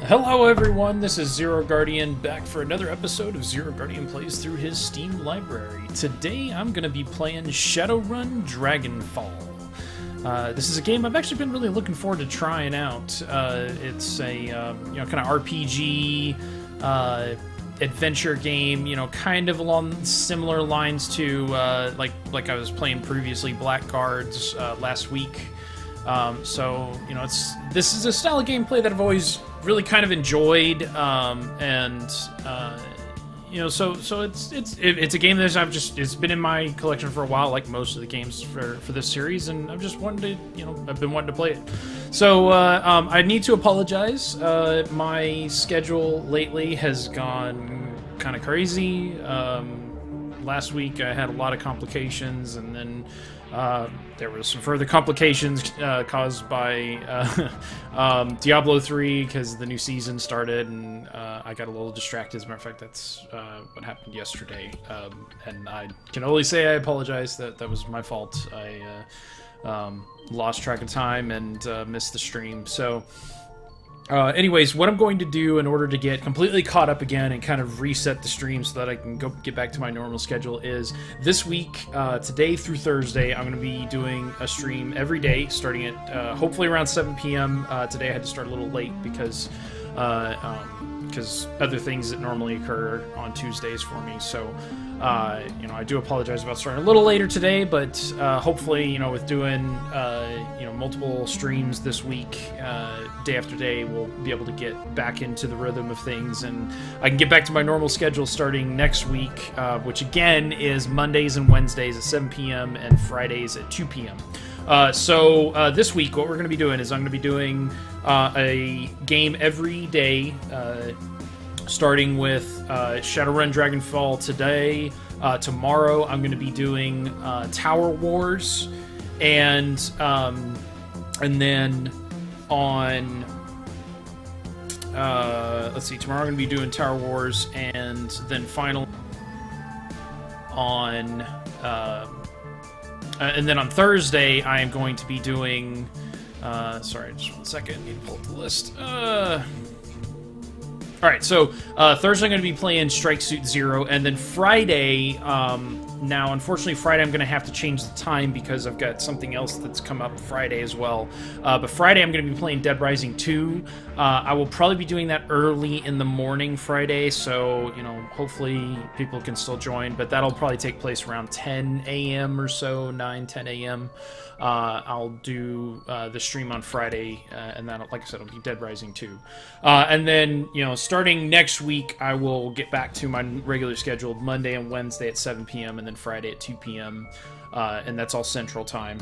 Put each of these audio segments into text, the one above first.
Hello everyone, this is ZeroGuardian back for another episode of ZeroGuardian Plays Through his Steam library. Today I'm going to be playing Shadowrun Dragonfall. This is a game I've actually been really looking forward to trying out. It's a kind of RPG adventure game, kind of along similar lines to like I was playing previously, Blackguards this week. This is a style of gameplay that I've always really kind of enjoyed, so it's a game that it's been in my collection for a while, like most of the games for this series, and I've just wanted to, I've been wanting to play it. So I need to apologize. My schedule lately has gone kind of crazy. Last week I had a lot of complications, and then there was some further complications caused by Diablo 3 because the new season started, and I got a little distracted. As a matter of fact, that's what happened yesterday, and I can only say I apologize. That was my fault. I lost track of time and missed the stream. So anyways, what I'm going to do in order to get completely caught up again and kind of reset the stream so that I can get back to my normal schedule is this week, today through Thursday, I'm going to be doing a stream every day, starting at hopefully around 7 p.m. Today I had to start a little late because other things that normally occur on Tuesdays for me. So, I do apologize about starting a little later today, but hopefully, with doing, multiple streams this week, day after day, we'll be able to get back into the rhythm of things, and I can get back to my normal schedule starting next week, which again is Mondays and Wednesdays at 7 p.m. and Fridays at 2 p.m. So this week, what we're going to be doing is I'm going to be doing a game every day, starting with Shadowrun Dragonfall today. Tomorrow, I'm going to be doing Tower Wars, and then on let's see, tomorrow I'm going to be doing Tower Wars, and then finally on and then on Thursday, I am going to be doing... sorry, just 1 second. I need to pull up the list. Alright, so Thursday I'm going to be playing Strike Suit Zero, and then Friday... now, unfortunately, Friday I'm going to have to change the time because I've got something else that's come up Friday as well. But Friday I'm going to be playing Dead Rising 2. I will probably be doing that early in the morning Friday, so, hopefully people can still join. But that'll probably take place around 10 a.m. or so, 9, 10 a.m. I'll do the stream on Friday, and then, like I said, it'll be Dead Rising 2. And then, starting next week, I will get back to my regular scheduled Monday and Wednesday at 7 p.m. and then Friday at 2 p.m. And that's all Central Time.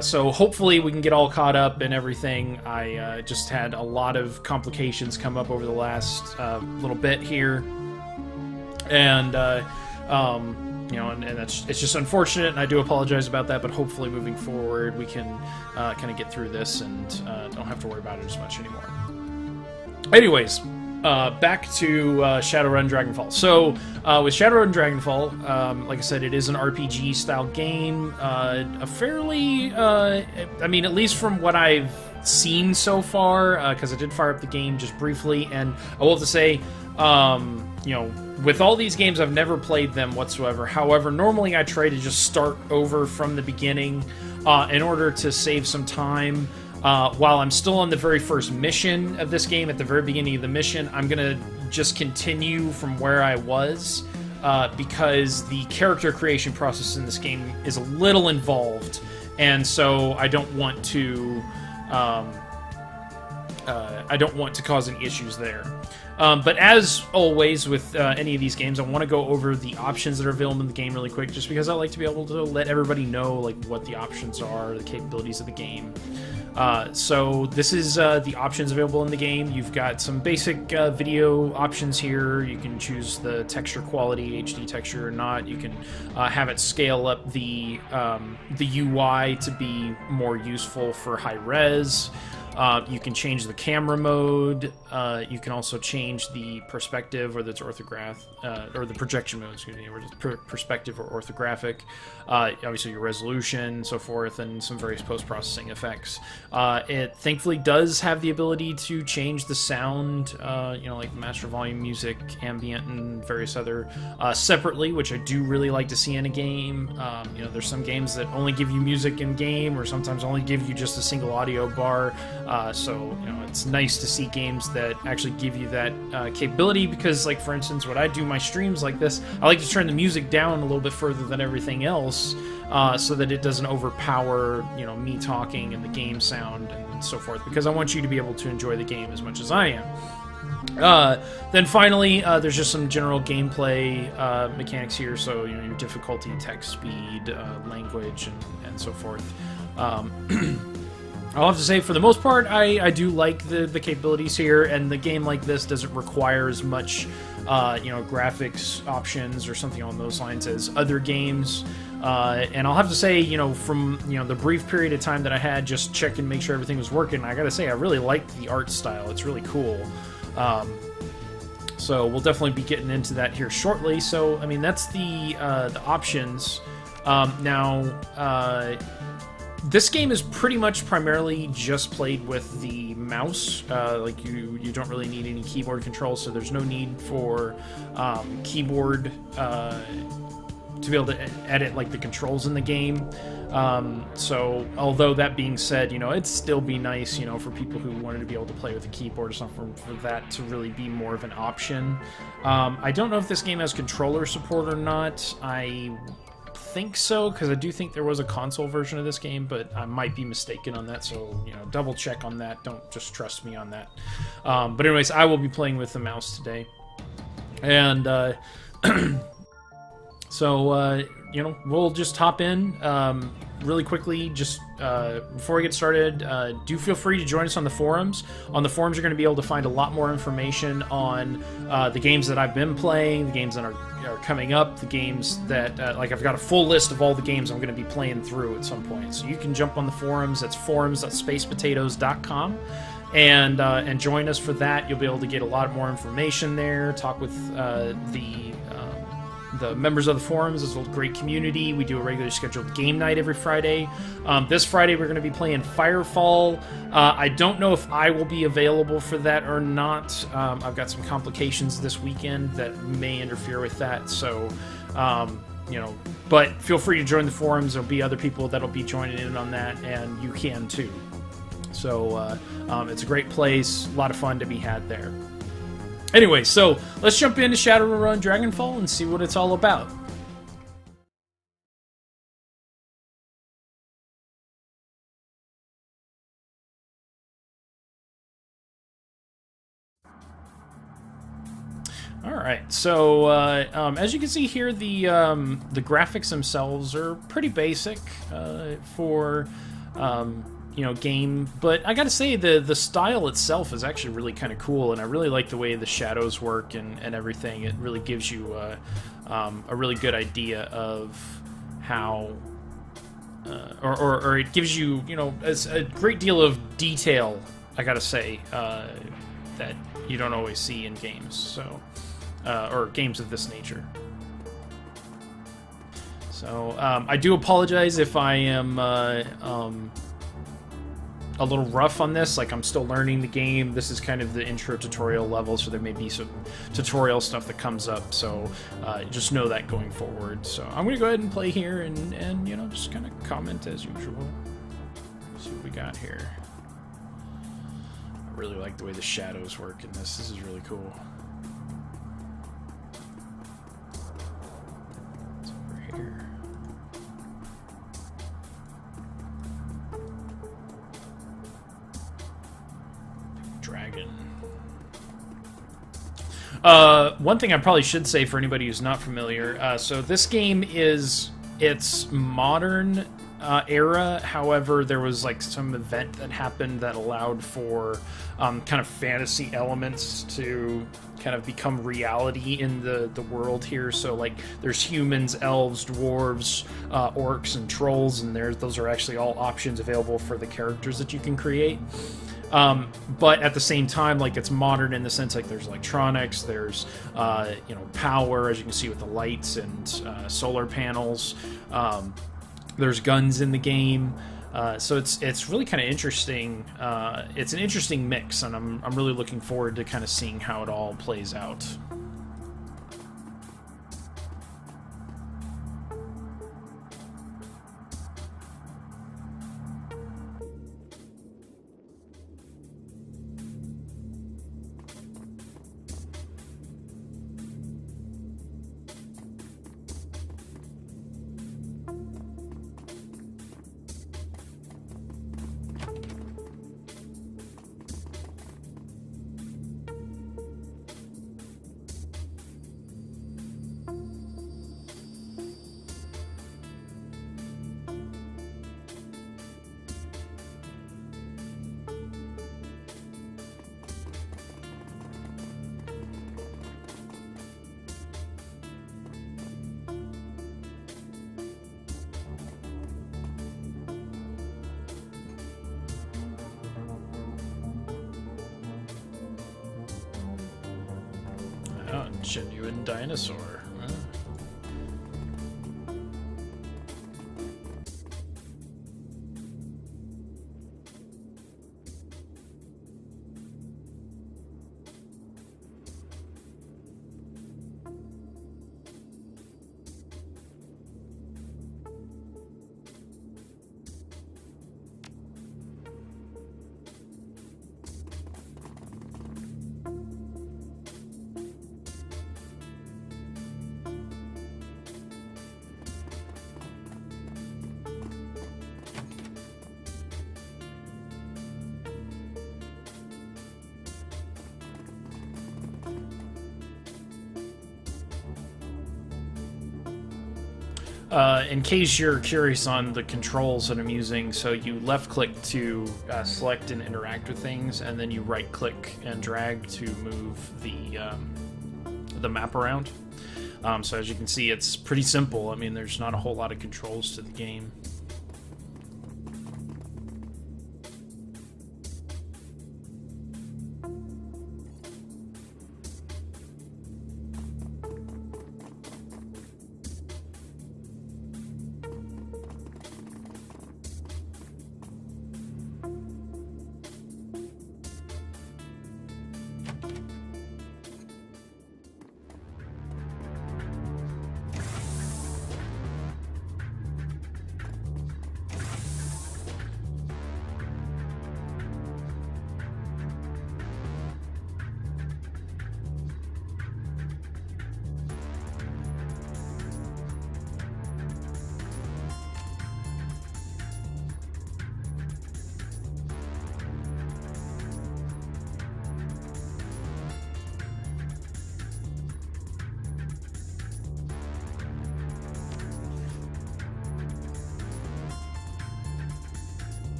So hopefully we can get all caught up and everything. I just had a lot of complications come up over the last little bit here, and and it's just unfortunate, and I do apologize about that, but hopefully moving forward we can kind of get through this and don't have to worry about it as much anymore. Anyways, back to Shadowrun Dragonfall. So, with Shadowrun Dragonfall, like I said, it is an RPG-style game. A fairly, at least from what I've seen so far, because I did fire up the game just briefly, and I will have to say, with all these games, I've never played them whatsoever. However, normally I try to just start over from the beginning in order to save some time. While I'm still on the very first mission of this game, at the very beginning of the mission, I'm going to just continue from where I was, because the character creation process in this game is a little involved, and so I don't want to cause any issues there. But as always with any of these games, I want to go over the options that are available in the game really quick, just because I like to be able to let everybody know what the options are, the capabilities of the game. So this is the options available in the game. You've got some basic video options here. You can choose the texture quality, HD texture or not. You can have it scale up the UI to be more useful for high res. You can change the camera mode. You can also change the perspective, whether it's orthograph, or the projection mode, excuse me, whether it's perspective or orthographic. Obviously your resolution and so forth, and some various post-processing effects. It thankfully does have the ability to change the sound, like master volume, music, ambient, and various other separately, which I do really like to see in a game. There's some games that only give you music in game, or sometimes only give you just a single audio bar. So it's nice to see games that actually give you that capability, because, like, for instance, when I do my streams like this, I like to turn the music down a little bit further than everything else, so that it doesn't overpower me talking and the game sound and so forth, because I want you to be able to enjoy the game as much as I am. Then finally, there's just some general gameplay mechanics here, so your difficulty, text speed, language, and so forth. I'll have to say, for the most part, I do like the capabilities here, and the game like this doesn't require as much graphics options or something along those lines as other games. And I'll have to say, from the brief period of time that I had just check and make sure everything was working, I gotta say, I really liked the art style. It's really cool. So we'll definitely be getting into that here shortly. So, I mean, that's the options. This game is pretty much primarily just played with the mouse. Like, you don't really need any keyboard controls, so there's no need for keyboard to be able to edit, like, the controls in the game. So, although that being said, it'd still be nice, for people who wanted to be able to play with a keyboard or something, for that to really be more of an option. I don't know if this game has controller support or not. I think so, because I do think there was a console version of this game, but I might be mistaken on that, so double check on that. Don't just trust me on that. But anyways, I will be playing with the mouse today, and so we'll just hop in really quickly. Just before we get started, do feel free to join us on the forums. On the forums, you're going to be able to find a lot more information on the games that I've been playing, the games that are coming up, the games that, I've got a full list of all the games I'm going to be playing through at some point. So you can jump on the forums. That's forums.spacepotatoes.com. And join us for that. You'll be able to get a lot more information there, talk with the members of the forums. It's a great community. We do a regularly scheduled game night every Friday. This Friday we're going to be playing Firefall. I don't know if I will be available for that or not. I've got some complications this weekend that may interfere with that, so but feel free to join the forums. There'll be other people that'll be joining in on that, and you can too. So it's a great place, a lot of fun to be had there. Anyway, so let's jump into Shadowrun Dragonfall and see what it's all about. Alright, so as you can see here, the graphics themselves are pretty basic for game, but I gotta say the style itself is actually really kind of cool, and I really like the way the shadows work and everything. It really gives you a really good idea of how or it gives you a great deal of detail, I gotta say, that you don't always see in games, so or games of this nature. So I do apologize if I am a little rough on this. Like, I'm still learning the game. This is kind of the intro tutorial level, so there may be some tutorial stuff that comes up, so just know that going forward. So I'm going to go ahead and play here and just kind of comment as usual. See what we got here. I really like the way the shadows work in this. This is really cool. It's over here. Dragon. One thing I probably should say for anybody who's not familiar, so this game it's modern era. However, there was like some event that happened that allowed for kind of fantasy elements to kind of become reality in the world here. So like there's humans, elves, dwarves, orcs, and trolls, and those are actually all options available for the characters that you can create. But at the same time, like, it's modern in the sense, like, there's electronics, there's you know, power, as you can see with the lights and solar panels. There's guns in the game. So it's really kind of interesting. It's an interesting mix, and I'm really looking forward to kind of seeing how it all plays out. Oh, genuine dinosaur. Huh? In case you're curious on the controls that I'm using, so you left-click to select and interact with things, and then you right-click and drag to move the map around. So as you can see, it's pretty simple. I mean, there's not a whole lot of controls to the game.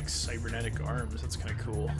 Cybernetic arms, that's kind of cool.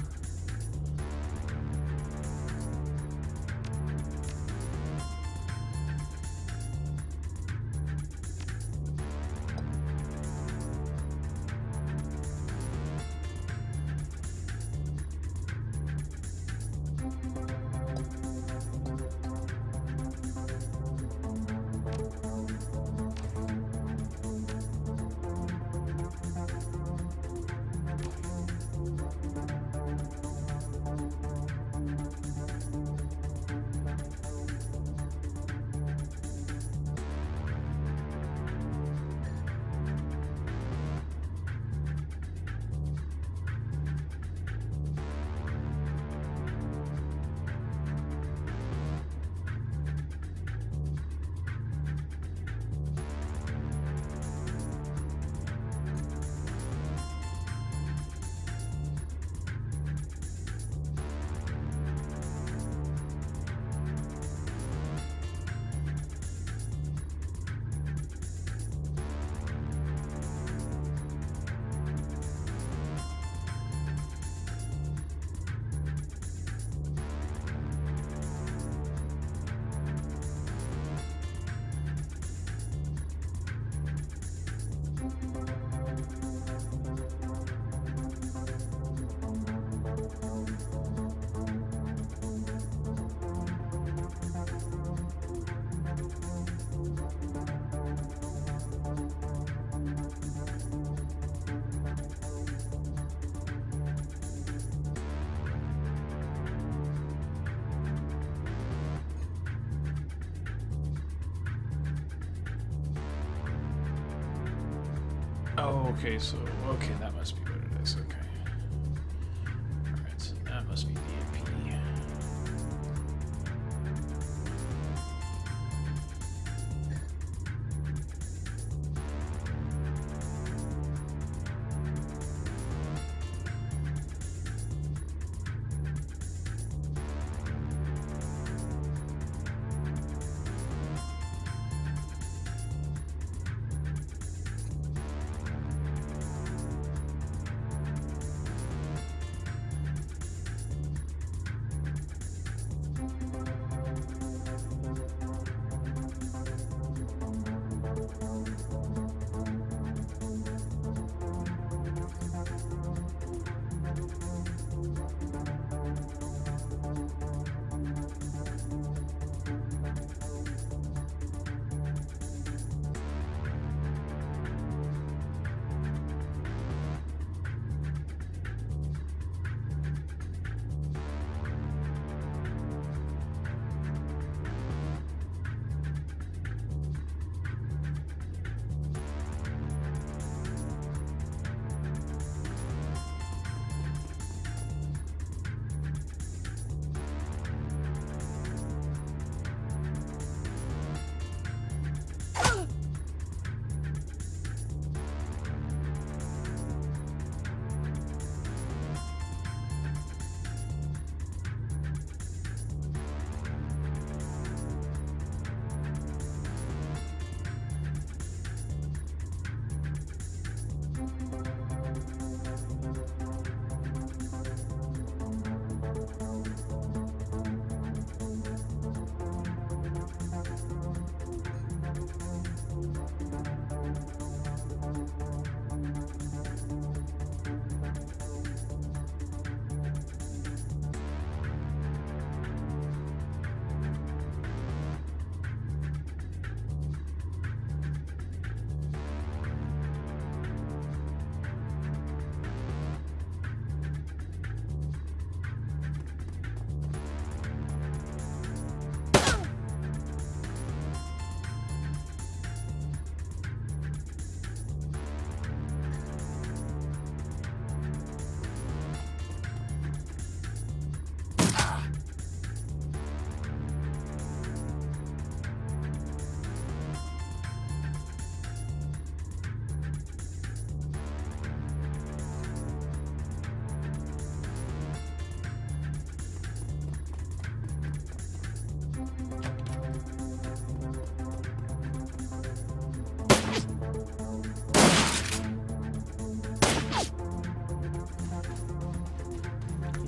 Oh, okay, so, okay, that must be what it is, okay. Alright, so that must be BMP.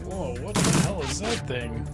Whoa, what the hell is that thing?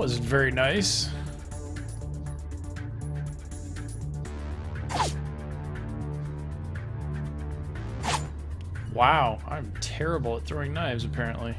wasn't very nice. Wow, I'm terrible at throwing knives, apparently.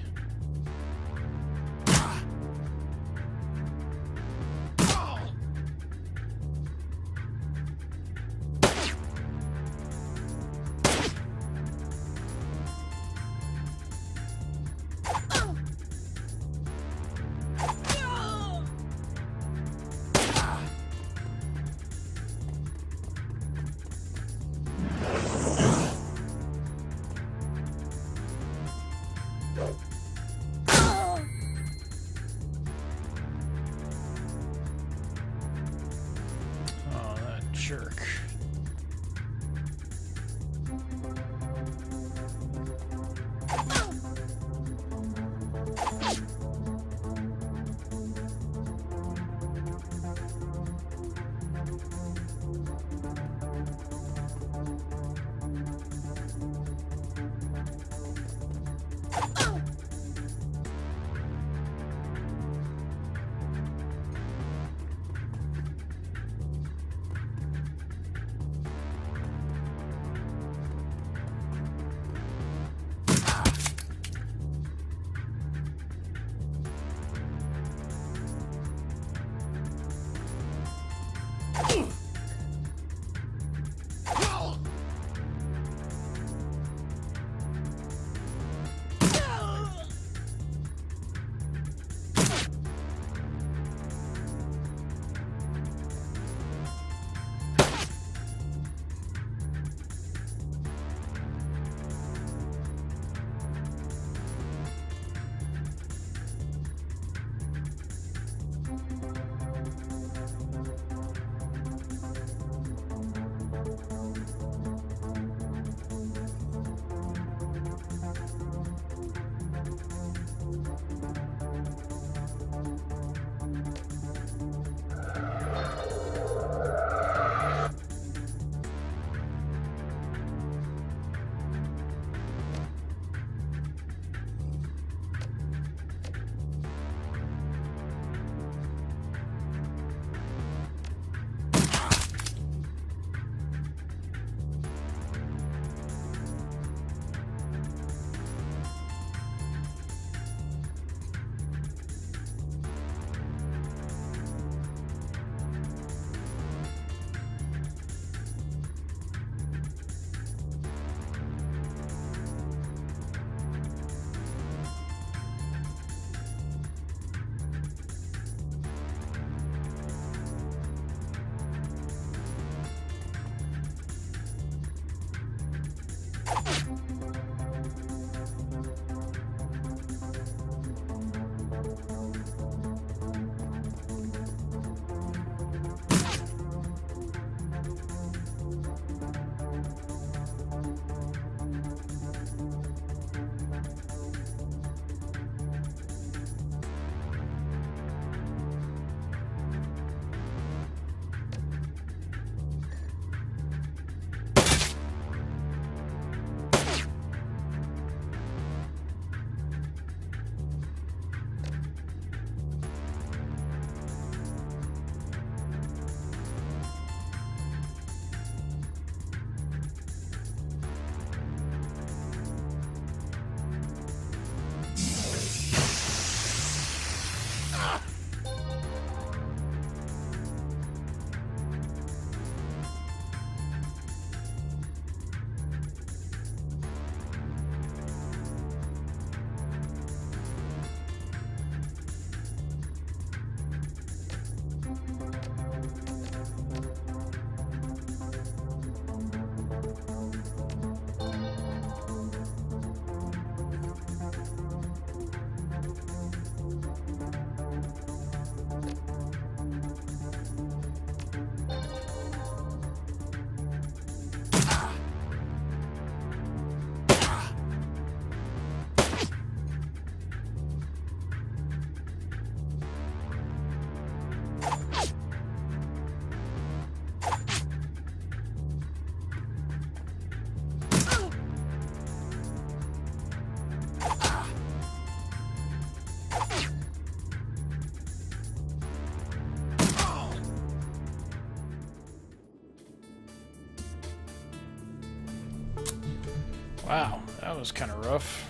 Jerk. Wow, that was kind of rough.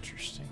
Interesting.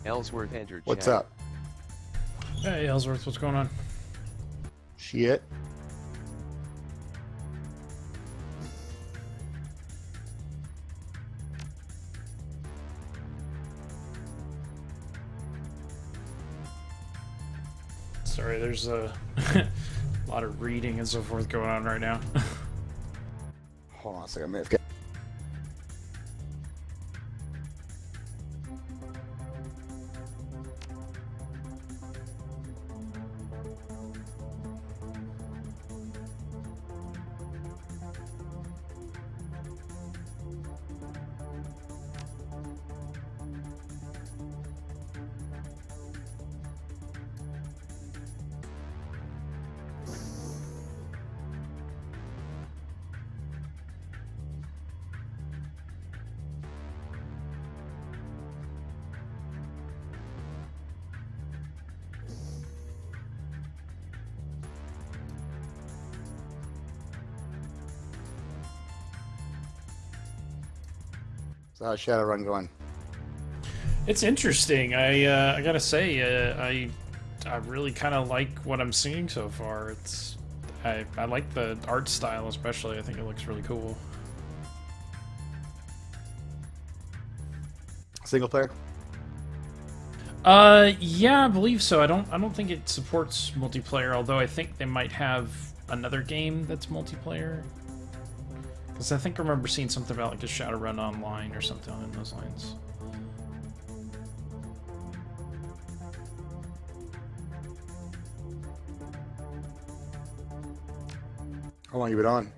Ellsworth entered chat. What's up? Hey, Ellsworth, what's going on? Shit. Sorry, there's a lot of reading and so forth going on right now. Hold on a second. So how's Shadowrun going? It's interesting. I gotta say, I really kind of like what I'm seeing so far. I like the art style especially. I think it looks really cool. Single player? Yeah, I believe so. I don't think it supports multiplayer, although I think they might have another game that's multiplayer. Because I think I remember seeing something about like a Shadowrun Online or something along those lines. How long you been on?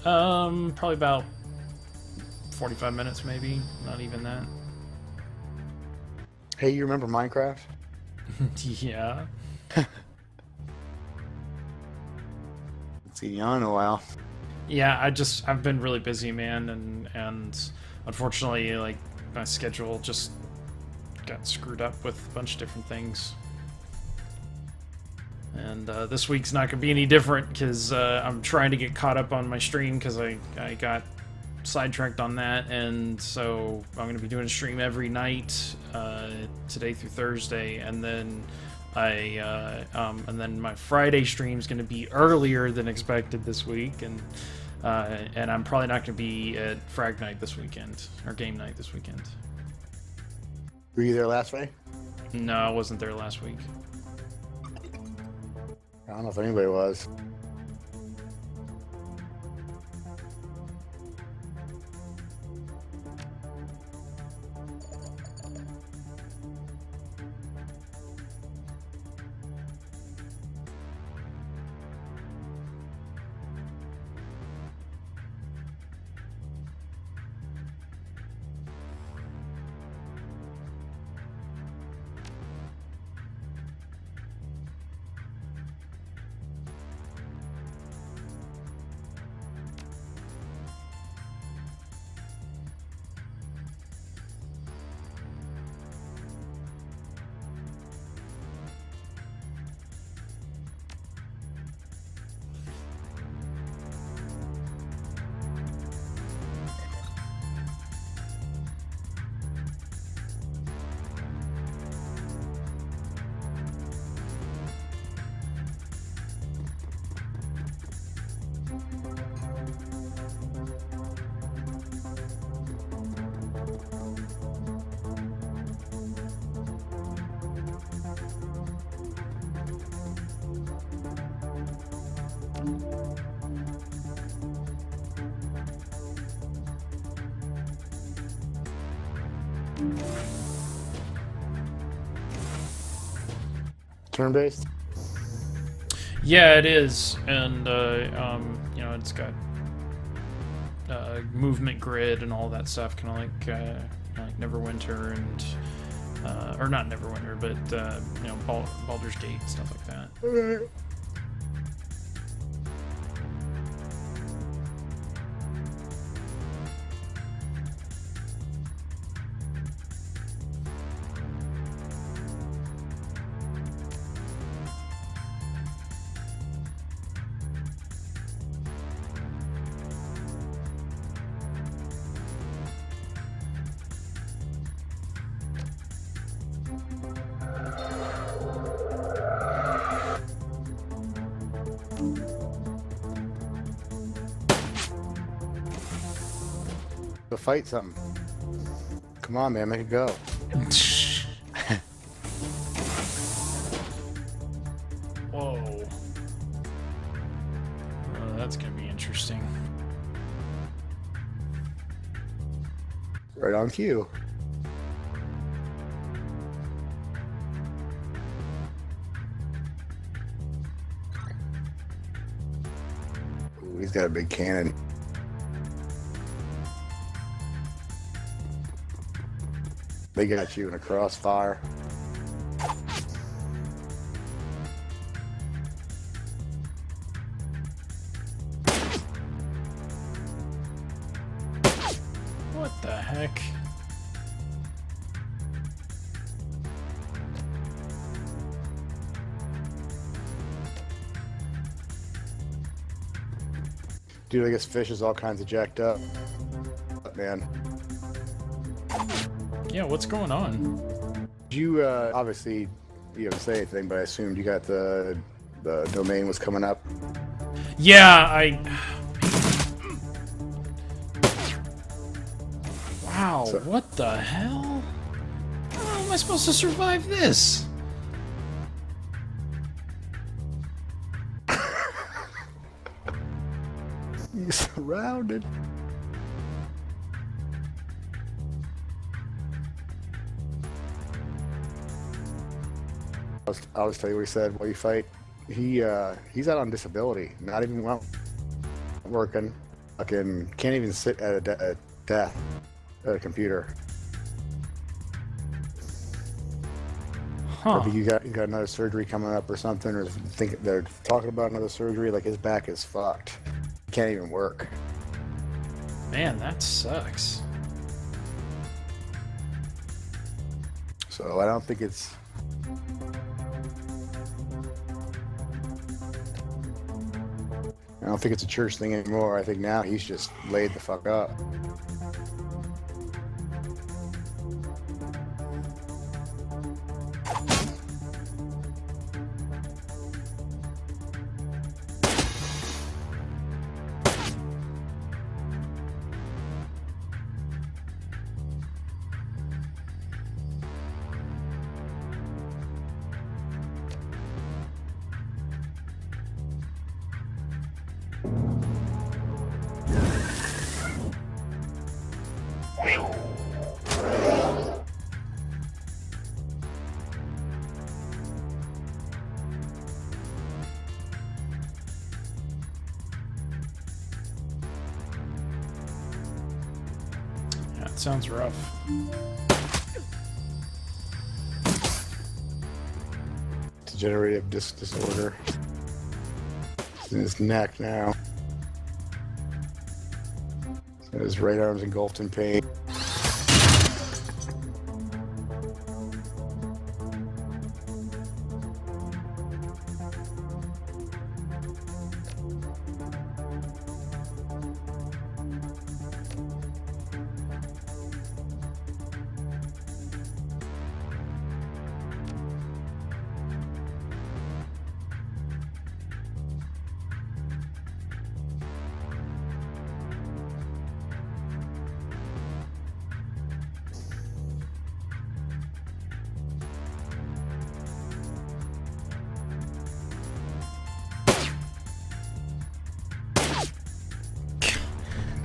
Probably about 45 minutes, maybe. Not even that. Hey, you remember Minecraft? Yeah. Haven't seen you on in a while. Yeah, I've been really busy, man, and unfortunately, like, my schedule just got screwed up with a bunch of different things. And this week's not gonna be any different because I'm trying to get caught up on my stream because I got sidetracked on that, and so I'm gonna be doing a stream every night today through Thursday, and then and then my Friday stream's gonna be earlier than expected this week, and I'm probably not gonna be at Frag Night this weekend or Game Night this weekend. Were you there last Friday? No, I wasn't there last week. I don't know if anybody was. Turn-based? Yeah, it is, and you know, it's got movement grid and all that stuff, kind of like Neverwinter and or not Neverwinter, but you know, Baldur's Gate, stuff like that. Go fight something. Come on, man, make it go. Whoa. That's gonna be interesting. Right on cue. Ooh, he's got a big cannon. They got you in a crossfire. What the heck? Dude, I guess fish is all kinds of jacked up. Man. Yeah, what's going on? You, obviously, you didn't say anything, but I assumed you got the domain was coming up. Yeah, Wow, So- what the hell? How am I supposed to survive this? You're surrounded. I'll just tell you what he said while you fight. He's out on disability, not even working. Fucking can't even sit at a desk at a computer. Huh. Maybe you got another surgery coming up or something, or think they're talking about another surgery. Like his back is fucked. He can't even work. Man, that sucks. So I don't think it's. I don't think it's a church thing anymore. I think now he's just laid the fuck up. That sounds rough. Degenerative disc disorder. It's in his neck now. So his right arm's engulfed in pain.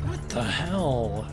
What the hell?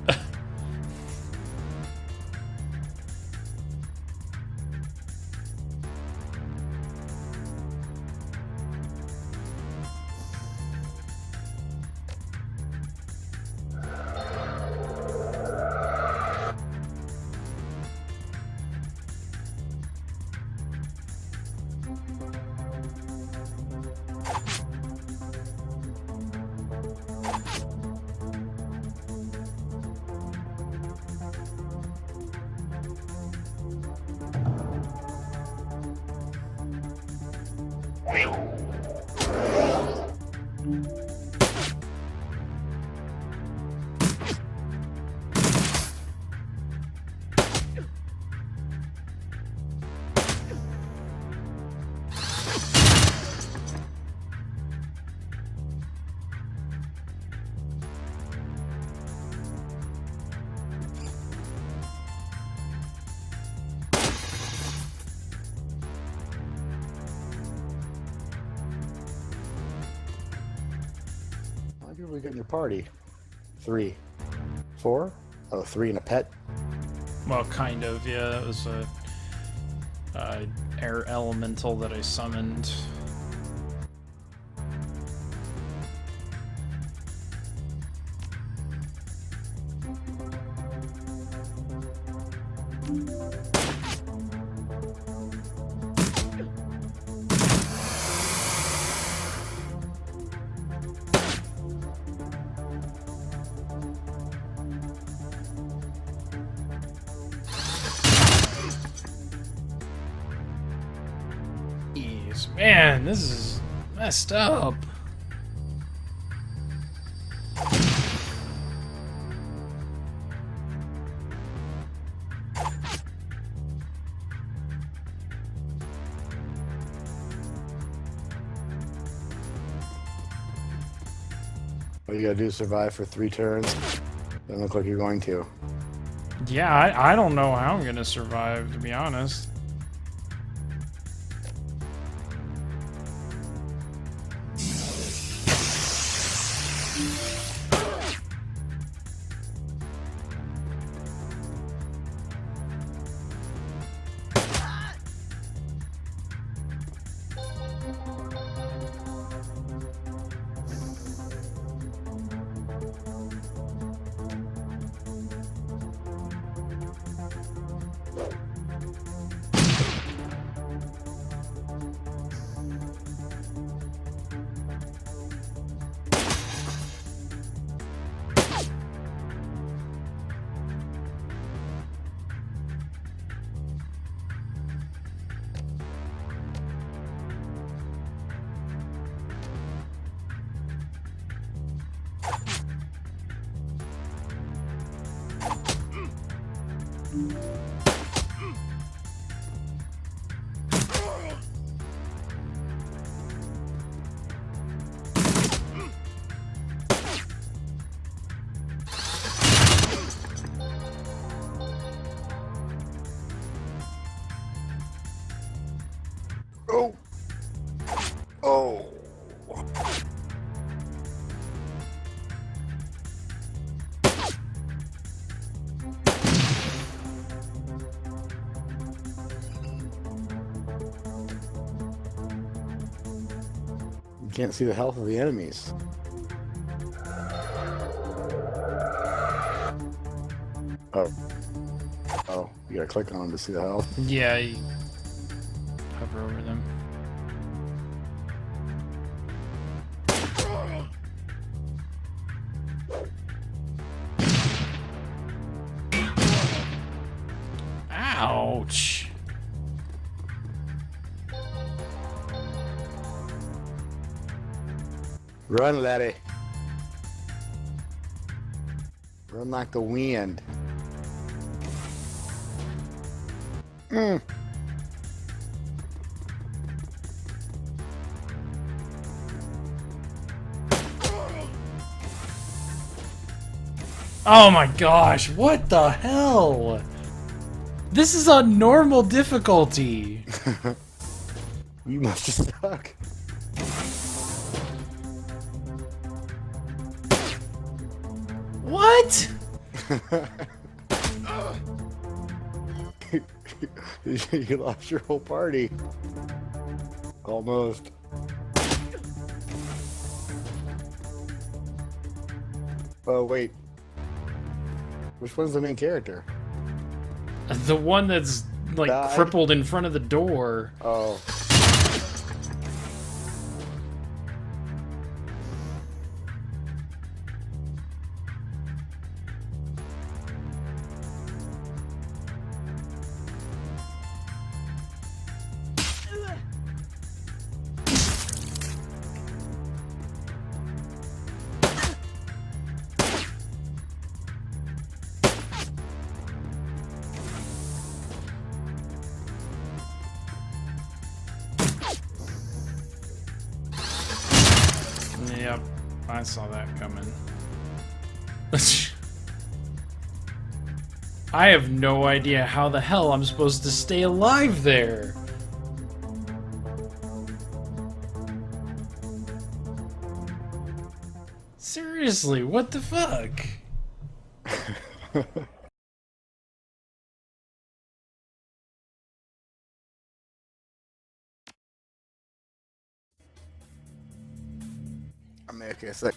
people we got in your party? 3. 4? Oh, 3 and a pet? Well, kind of, yeah. That was a air elemental that I summoned. Man, this is messed up. All you gotta do is survive for 3 turns. Doesn't look like you're going to. Yeah, I don't know how I'm gonna survive, to be honest. Oh! Oh! You can't see the health of the enemies. Oh. Oh, you gotta click on them to see the health. Yeah, you hover over them. Ouch. Run, laddie. Run like the wind. Oh my gosh, what the hell? This is on normal difficulty. You must have stuck. What? You lost your whole party. Almost. Oh, wait. Which one's the main character? The one that's like Died. crippled in front of the door. Oh. Yep, I saw that coming. I have no idea how the hell I'm supposed to stay alive there. Seriously, what the fuck? I mean, okay, it's like.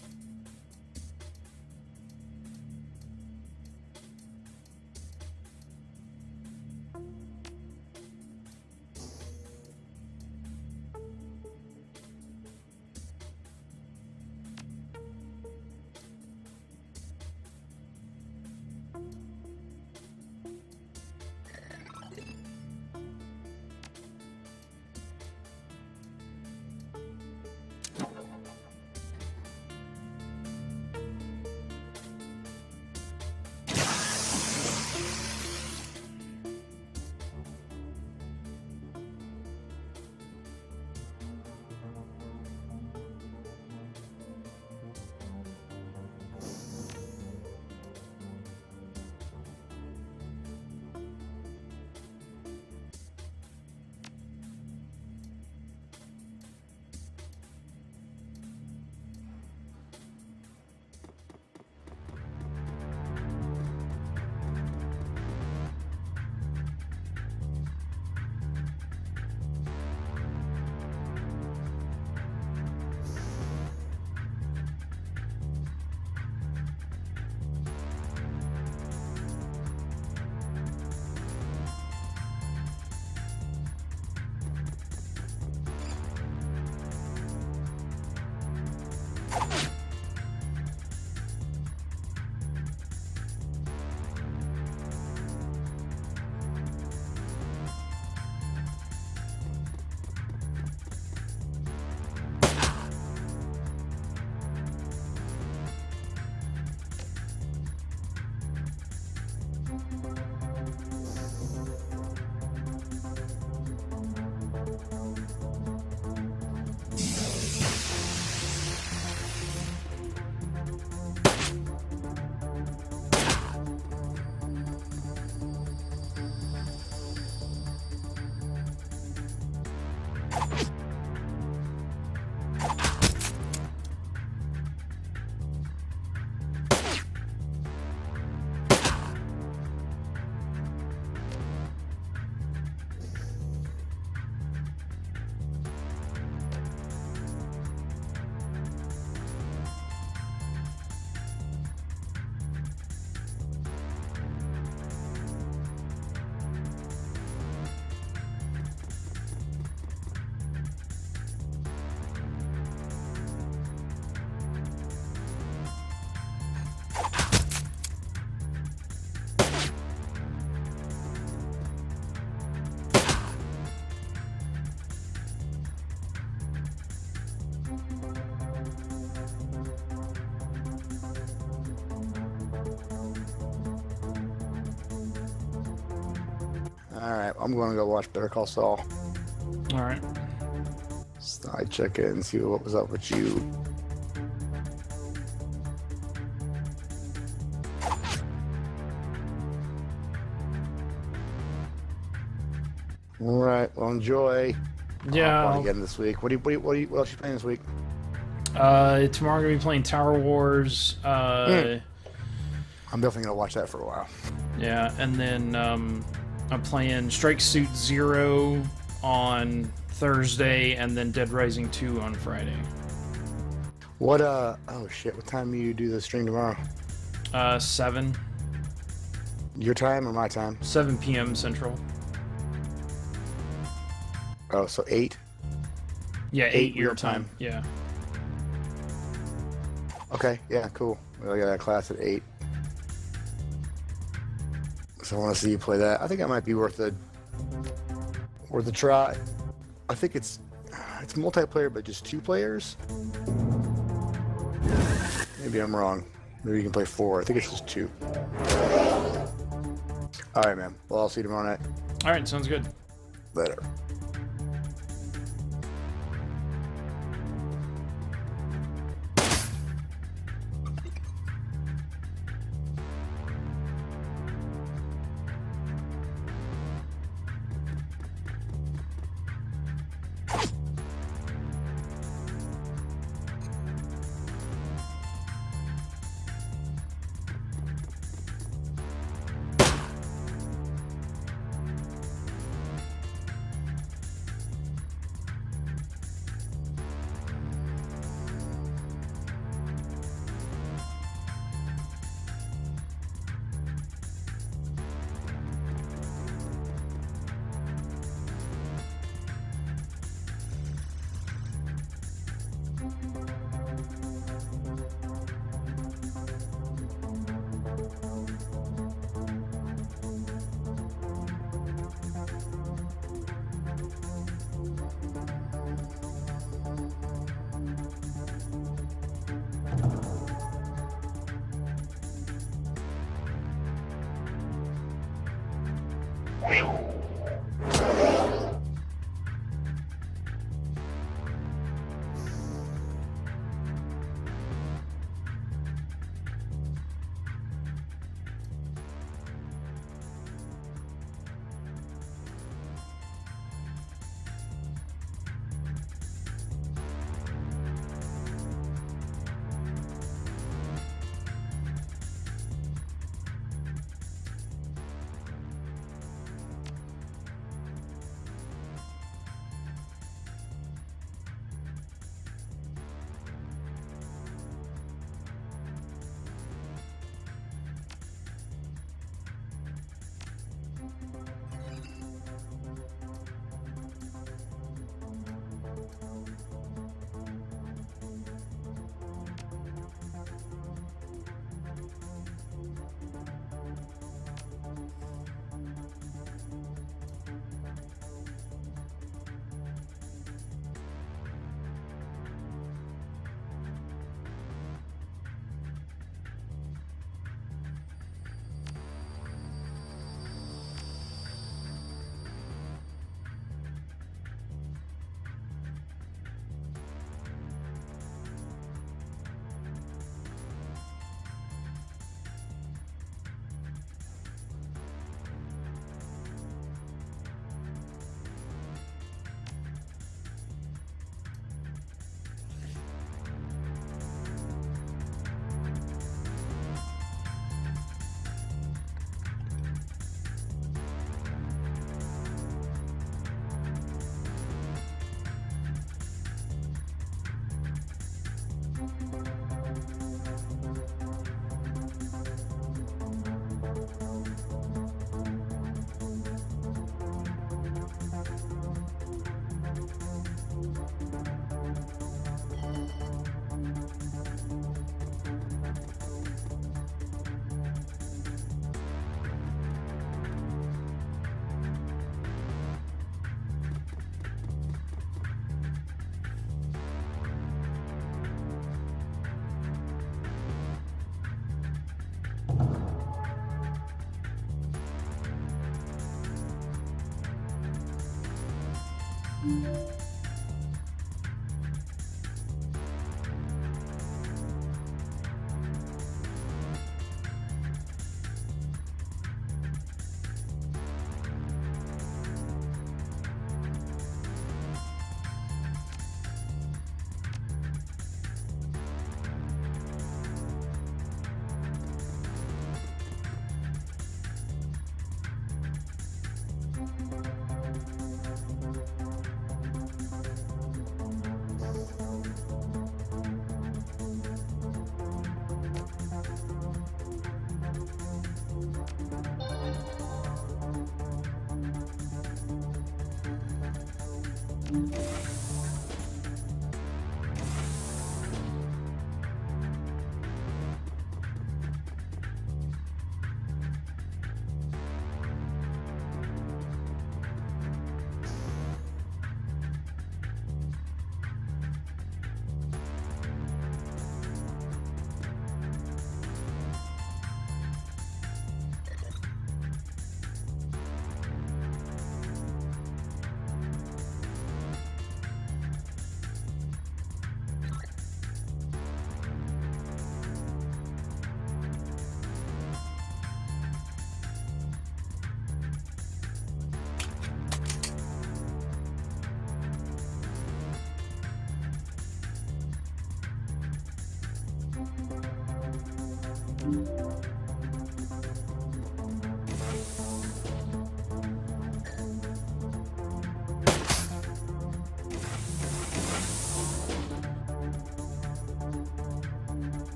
Alright, I'm going to go watch Better Call Saul. Alright. I'd check in and see what was up with you. Alright, well, enjoy. Yeah. I'll play again this week. What else are you playing this week? Tomorrow I'm going to be playing Tower Wars. I'm definitely going to watch that for a while. Yeah, and then I'm playing Strike Suit Zero on Thursday, and then Dead Rising 2 on Friday. What, oh shit, what time do you do the stream tomorrow? 7. Your time or my time? 7 p.m. Central. Oh, so 8? Yeah, 8 your real time. Yeah. Okay, yeah, cool. Well, I got that class at 8. So I want to see you play that. I think that might be worth a try. I think it's multiplayer, but just 2 players. Maybe I'm wrong. Maybe you can play 4. I think it's just 2. All right, man. Well, I'll see you tomorrow night. All right, sounds good. Later.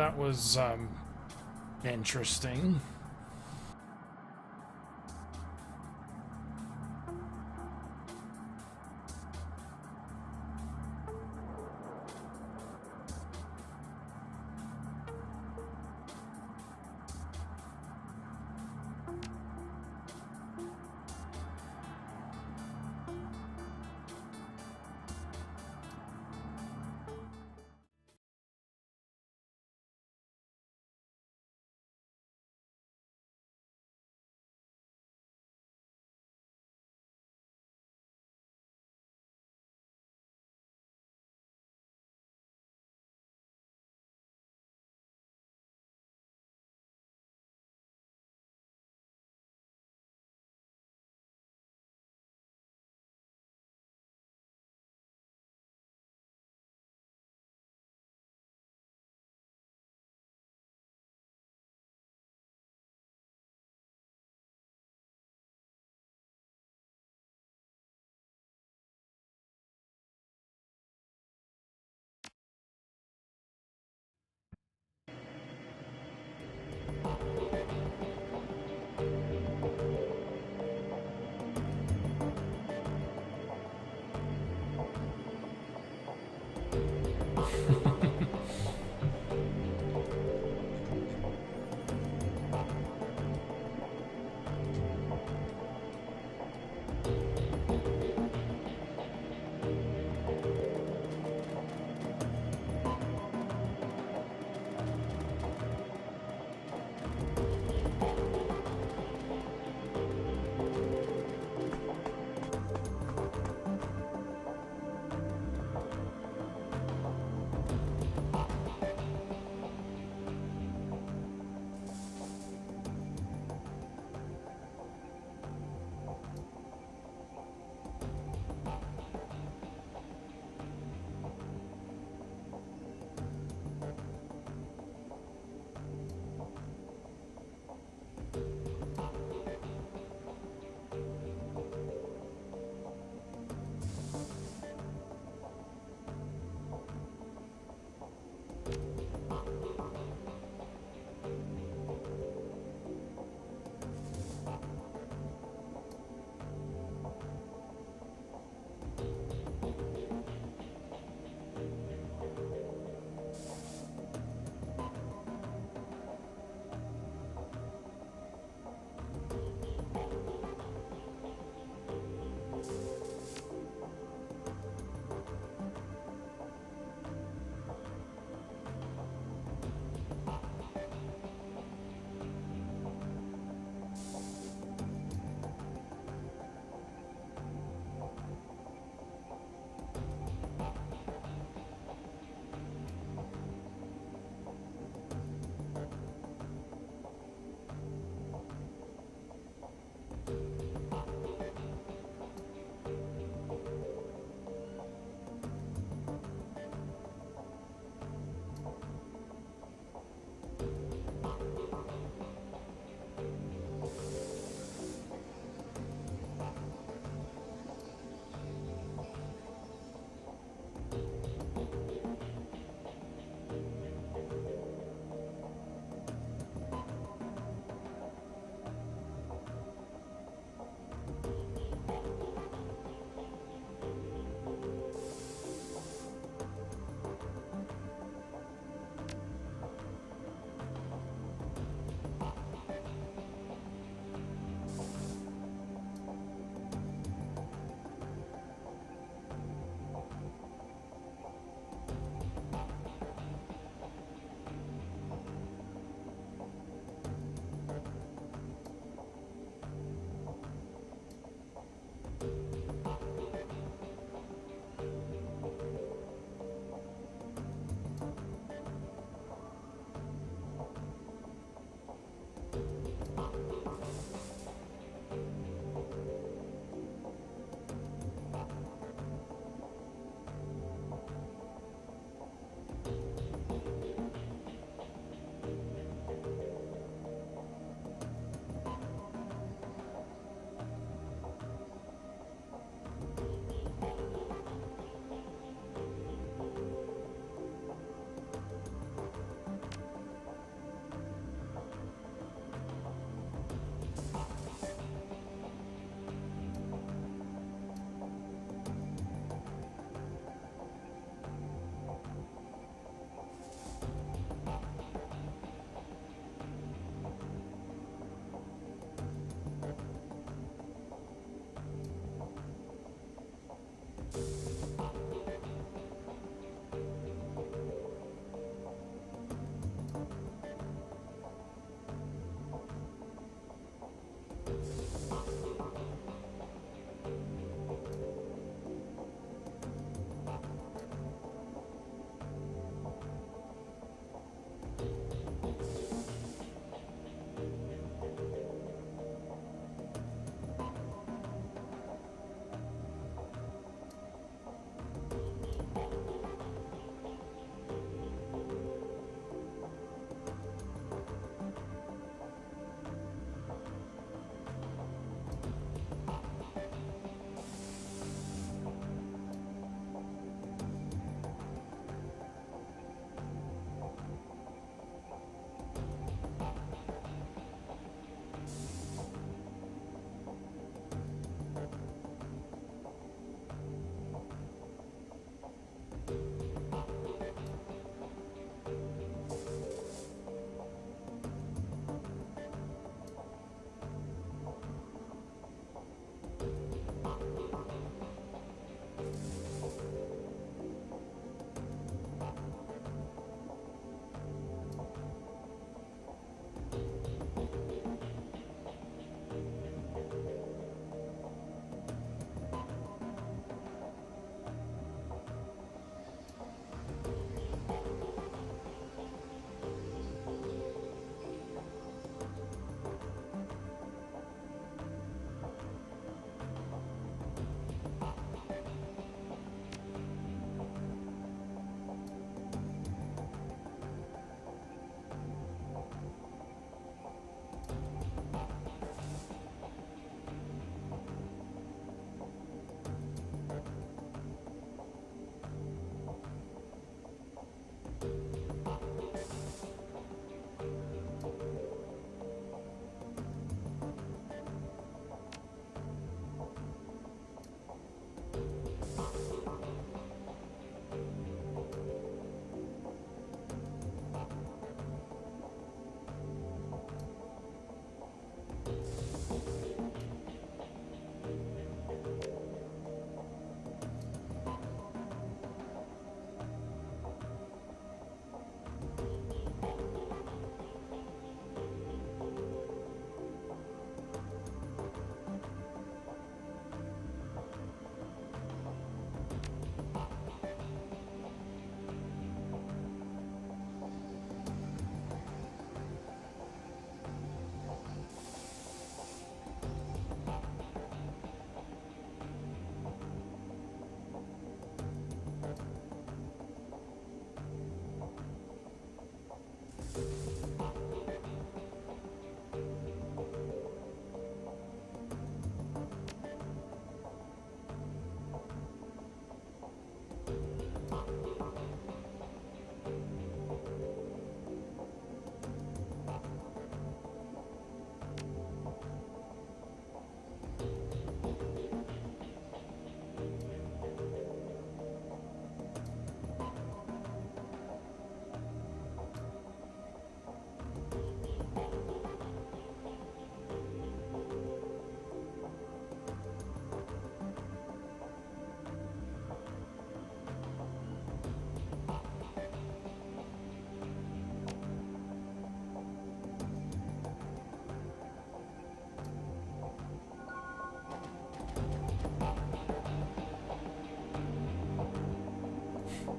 that was interesting.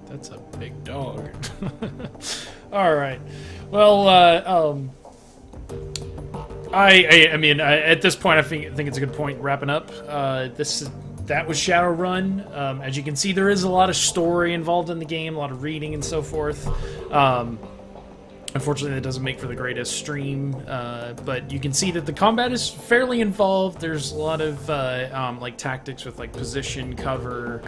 That's a big dog. All right. Well, I mean, at this point, I think it's a good point wrapping up. That was Shadowrun. As you can see, there is a lot of story involved in the game, a lot of reading and so forth. Unfortunately, that doesn't make for the greatest stream, but you can see that the combat is fairly involved. There's a lot of like tactics with like position, cover,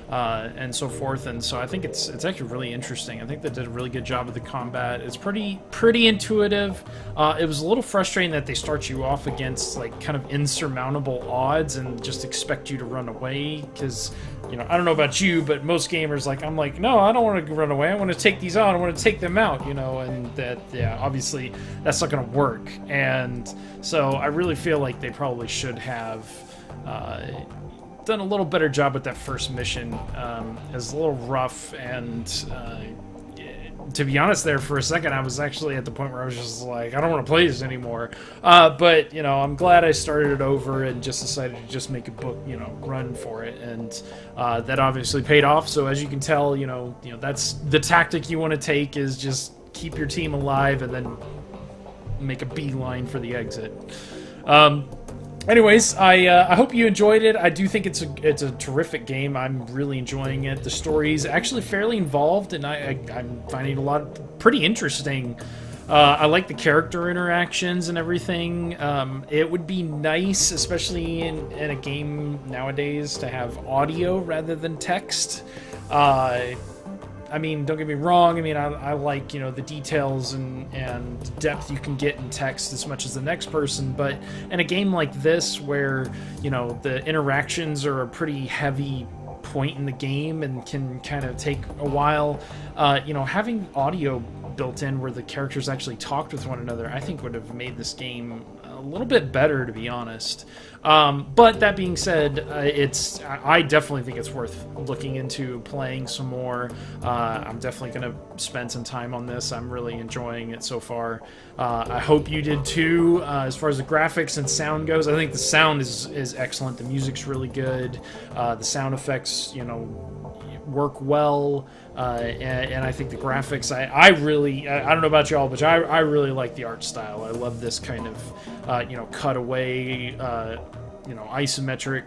and so forth. And so I think it's actually really interesting. I think they did a really good job of the combat. It's pretty intuitive. It was a little frustrating that they start you off against like kind of insurmountable odds and just expect you to run away, because you know, I don't know about you, but most gamers, like, I'm like, no, I don't want to run away. I want to take these on. I want to take them out, you know, and that, yeah, obviously that's not going to work. And so I really feel like they probably should have done a little better job with that first mission. It was a little rough, and to be honest, there for a second, I was actually at the point where I was just like, I don't want to play this anymore. But you know, I'm glad I started it over and just decided to just make a book, you know, run for it, and that obviously paid off. So as you can tell, you know, that's the tactic you want to take, is just keep your team alive and then make a beeline for the exit. Anyways, I hope you enjoyed it. I do think it's a terrific game. I'm really enjoying it. The story's actually fairly involved, and I'm finding a lot pretty interesting. I like the character interactions and everything. It would be nice, especially in a game nowadays, to have audio rather than text. I mean, don't get me wrong. I mean, I like, you know, the details and depth you can get in text as much as the next person. But in a game like this, where, you know, the interactions are a pretty heavy point in the game and can kind of take a while, you know, having audio built in where the characters actually talked with one another, I think would have made this game a little bit better, to be honest. But that being said, I definitely think it's worth looking into playing some more. I'm definitely going to spend some time on this. I'm really enjoying it so far. I hope you did too. As far as the graphics and sound goes, I think the sound is excellent. The music's really good. The sound effects, you know, work well. And I think the graphics, I don't know about y'all, but I really like the art style. I love this kind of, you know, cutaway, you know, isometric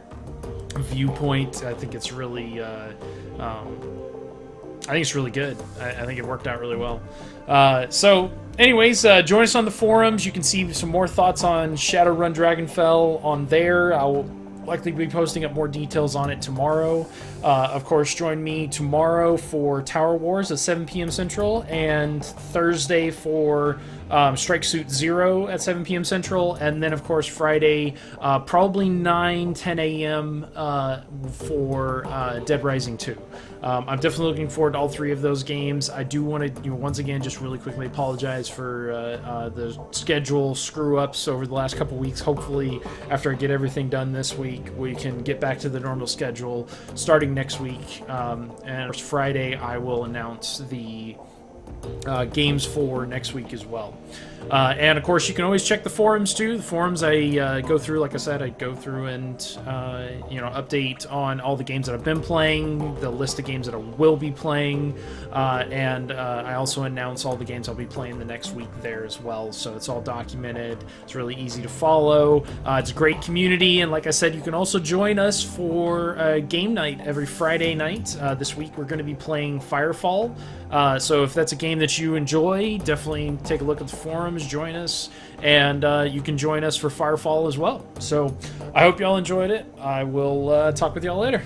viewpoint. I think it's really, I think it's really good. I think it worked out really well. So, anyways, join us on the forums. You can see some more thoughts on Shadowrun Dragonfall on there. I'll likely be posting up more details on it tomorrow. Of course, join me tomorrow for Tower Wars at 7 p.m. Central, and Thursday for Strike Suit Zero at 7 p.m. Central, and then, of course, Friday, probably 10 a.m. For Dead Rising 2. I'm definitely looking forward to all three of those games. I do want to, you know, once again, just really quickly apologize for the schedule screw-ups over the last couple weeks. Hopefully, after I get everything done this week, we can get back to the normal schedule starting next week. And Friday, I will announce the games for next week as well. And of course, you can always check the forums too. The forums I go through, like I said, I go through and you know, update on all the games that I've been playing, the list of games that I will be playing, and I also announce all the games I'll be playing the next week there as well. So it's all documented. It's really easy to follow. It's a great community, and like I said, you can also join us for game night every Friday night. This week we're going to be playing Firefall. So if that's a game that you enjoy, definitely take a look at the forums, join us, and you can join us for Firefall as well. So I hope y'all enjoyed it. I will talk with y'all later.